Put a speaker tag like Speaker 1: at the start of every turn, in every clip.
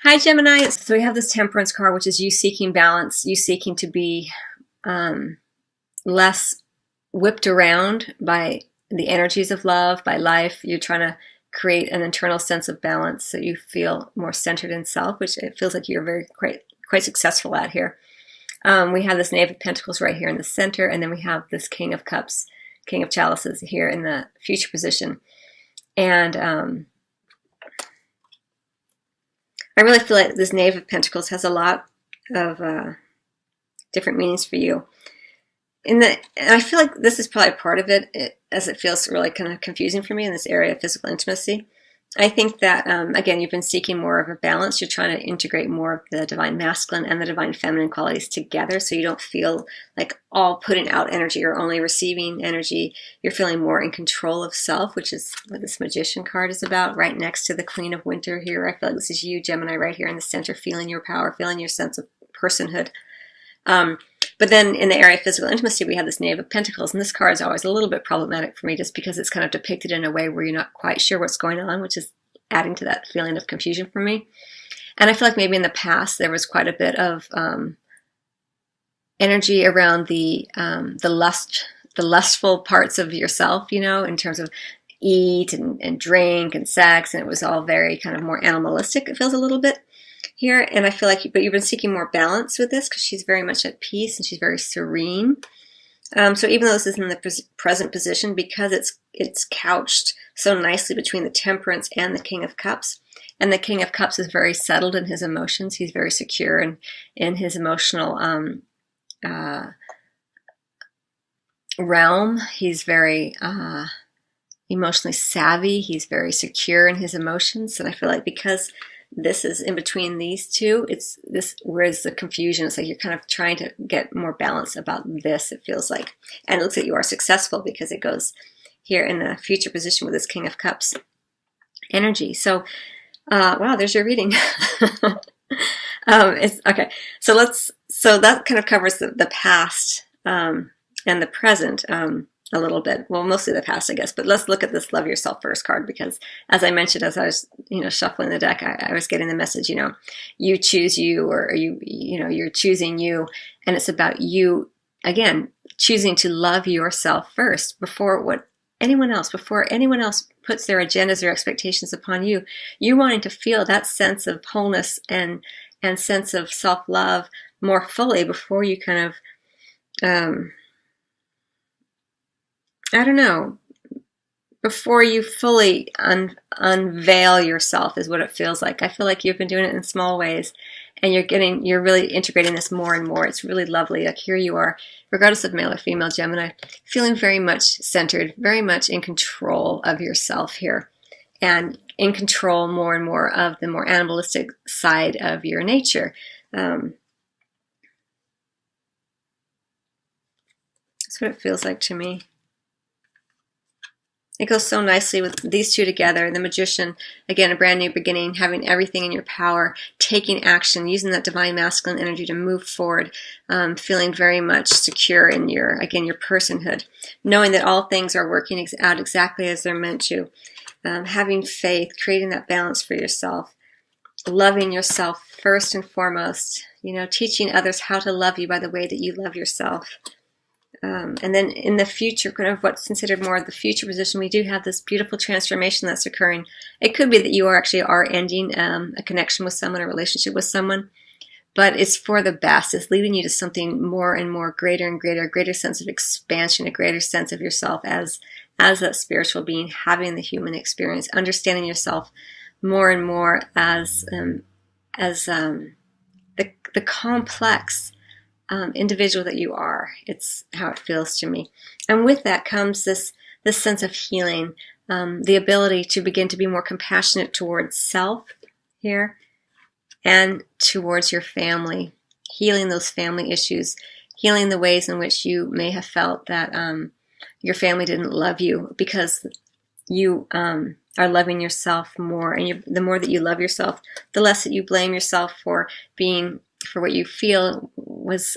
Speaker 1: Hi, Gemini. So we have this Temperance card, which is you seeking balance, you seeking to be less whipped around by the energies of love, by life. You're trying to create an internal sense of balance so you feel more centered in self, which it feels like you're very quite successful at here. We have this Knave of Pentacles right here in the center, and then we have this King of Cups, King of Chalices here in the future position. And I really feel like this Knave of Pentacles has a lot of different meanings for you. And I feel like this is probably part of it, as it feels really kind of confusing for me in this area of physical intimacy. I think that, again, you've been seeking more of a balance. You're trying to integrate more of the divine masculine and the divine feminine qualities together so you don't feel like all putting out energy or only receiving energy. You're feeling more in control of self, which is what this Magician card is about, right next to the Queen of Winter here. I feel like this is you, Gemini, right here in the center, feeling your power, feeling your sense of personhood. But then in the area of physical intimacy, we have this Knave of Pentacles, and this card is always a little bit problematic for me just because it's kind of depicted in a way where you're not quite sure what's going on, which is adding to that feeling of confusion for me. And I feel like maybe in the past there was quite a bit of energy around the lustful parts of yourself, you know, in terms of eat and drink and sex, and it was all very kind of more animalistic, it feels a little bit here. And I feel like but you've been seeking more balance with this because she's very much at peace and she's very serene. So even though this is in the present position, because it's couched so nicely between the Temperance and the King of Cups, and the King of Cups is very settled in his emotions. He's very secure in his emotional realm. He's very emotionally savvy. He's very secure in his emotions. And I feel like because this is in between these two, it's this, whereas the confusion, it's like you're kind of trying to get more balance about this, it feels like. And it looks like you are successful because it goes here in the future position with this King of Cups energy. So, wow, there's your reading. Okay. So that kind of covers the past and the present a little bit. Well, mostly the past, I guess. But let's look at this Love Yourself First card, because as I mentioned, as I was, shuffling the deck, I was getting the message, you choose you, or you're choosing you, and it's about you again choosing to love yourself first before anyone else puts their agendas or expectations upon you. You wanting to feel that sense of wholeness and sense of self-love more fully before you kind of before you fully unveil yourself is what it feels like. I feel like you've been doing it in small ways, and you're really integrating this more and more. It's really lovely. Like here you are, regardless of male or female Gemini, feeling very much centered, very much in control of yourself here, and in control more and more of the more animalistic side of your nature. That's what it feels like to me. It goes so nicely with these two together. The Magician, again, a brand new beginning, having everything in your power, taking action, using that divine masculine energy to move forward, feeling very much secure in your personhood, knowing that all things are working out exactly as they're meant to, having faith, creating that balance for yourself, loving yourself first and foremost, teaching others how to love you by the way that you love yourself. And then in the future, kind of what's considered more of the future position, we do have this beautiful transformation that's occurring. It could be that you are ending a connection with someone, a relationship with someone, but it's for the best. It's leading you to something more and more greater and greater sense of expansion, a greater sense of yourself as that spiritual being, having the human experience, understanding yourself more and more as the complex individual that you are. It's how it feels to me. And with that comes this sense of healing, the ability to begin to be more compassionate towards self here and towards your family, healing those family issues, healing the ways in which you may have felt that your family didn't love you because you are loving yourself more. And the more that you love yourself, the less that you blame yourself for what you feel was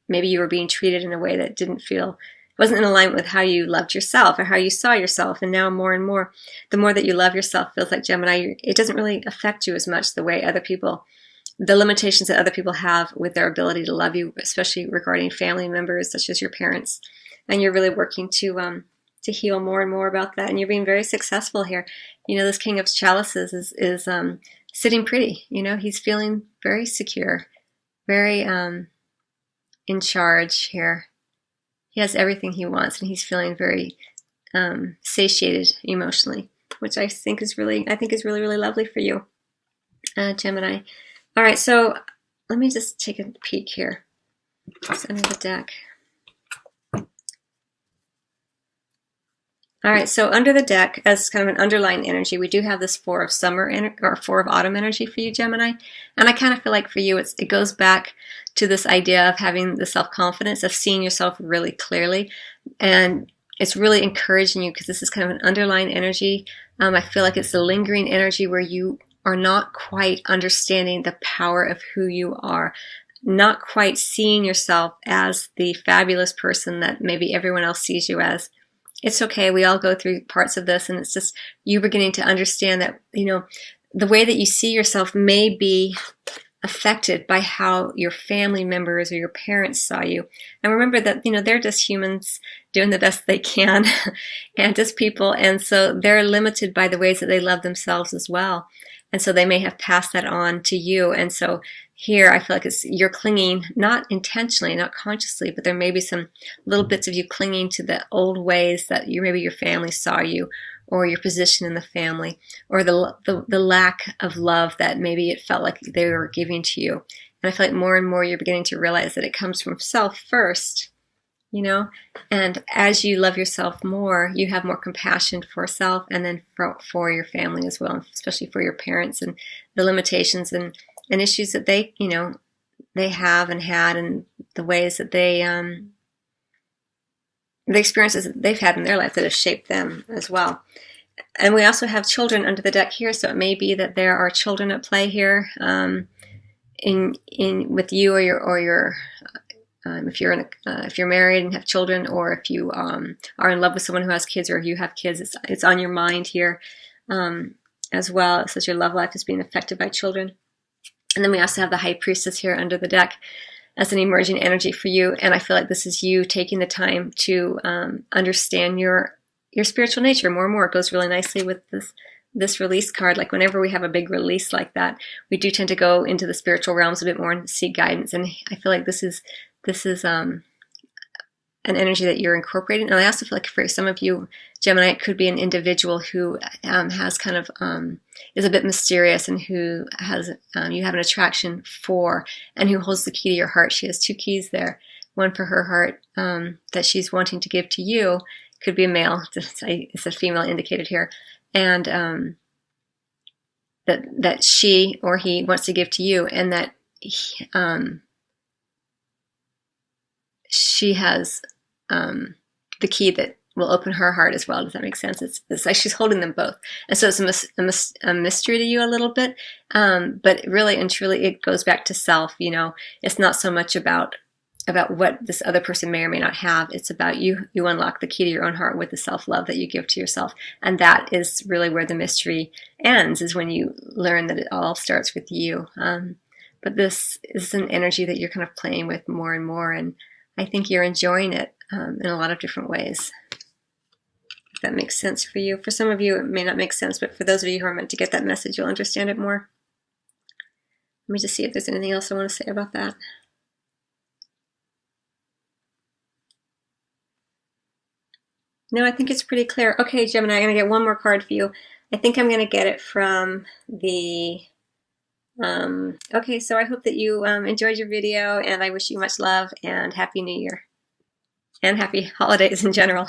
Speaker 1: maybe you were being treated in a way that didn't feel wasn't in alignment with how you loved yourself or how you saw yourself. And now more and more, the more that you love yourself, feels like, Gemini, it doesn't really affect you as much the way other people, the limitations that other people have with their ability to love you, especially regarding family members such as your parents. And you're really working to heal more and more about that. And you're being very successful here. You know, this King of Chalices is sitting pretty. You know, he's feeling very secure, very in charge here. He has everything he wants, and he's feeling very satiated emotionally, which I think is really, really lovely for you, Gemini. All right, so let me just take a peek here. It's under the deck. All right, so under the deck, as kind of an underlying energy, we do have this Four of Autumn energy for you, Gemini. And I kind of feel like for you, it goes back to this idea of having the self-confidence, of seeing yourself really clearly. And it's really encouraging you because this is kind of an underlying energy. I feel like it's the lingering energy where you are not quite understanding the power of who you are, not quite seeing yourself as the fabulous person that maybe everyone else sees you as. It's okay. We all go through parts of this, and it's just you beginning to understand that, you know, the way that you see yourself may be affected by how your family members or your parents saw you. And remember that, you know, they're just humans doing the best they can and just people. And so they're limited by the ways that they love themselves as well. And so they may have passed that on to you. And so here I feel like you're clinging, not intentionally, not consciously, but there may be some little bits of you clinging to the old ways that maybe your family saw you, or your position in the family, or the lack of love that maybe it felt like they were giving to you. And I feel like more and more you're beginning to realize that it comes from self first, you know? And as you love yourself more, you have more compassion for self and then for your family as well, especially for your parents and the limitations and issues that they, you know, they have and had, and the ways that they, the experiences that they've had in their life that have shaped them as well. And we also have children under the deck here, so it may be that there are children at play here, with you or your if you're married and have children, or if you are in love with someone who has kids, or you have kids, it's on your mind here as well. It says your love life is being affected by children. And then we also have the High Priestess here under the deck as an emerging energy for you. And I feel like this is you taking the time to understand your spiritual nature more and more. It goes really nicely with this release card. Like whenever we have a big release like that, we do tend to go into the spiritual realms a bit more and seek guidance. And I feel like this is an energy that you're incorporating. And I also feel like for some of you, Gemini, it could be an individual who has kind of is a bit mysterious, and who has you have an attraction for, and who holds the key to your heart. She has two keys there, one for her heart that she's wanting to give to you. Could be a male. It's a female indicated here, and that she or he wants to give to you, and that she has the key that will open her heart as well. Does that make sense? It's like she's holding them both. And so it's a mystery to you a little bit. But really and truly, it goes back to self. You know, it's not so much about what this other person may or may not have. It's about you unlock the key to your own heart with the self-love that you give to yourself. And that is really where the mystery ends, is when you learn that it all starts with you. But this is an energy that you're kind of playing with more and more. And I think you're enjoying it in a lot of different ways. If that makes sense for you. For some of you, it may not make sense, but for those of you who are meant to get that message, you'll understand it more. Let me just see if there's anything else I want to say about that. No, I think it's pretty clear. Okay, Gemini, I'm going to get one more card for you. I think I'm going to get it from the... okay, so I hope that you enjoyed your video, and I wish you much love and Happy New Year. And happy holidays in general.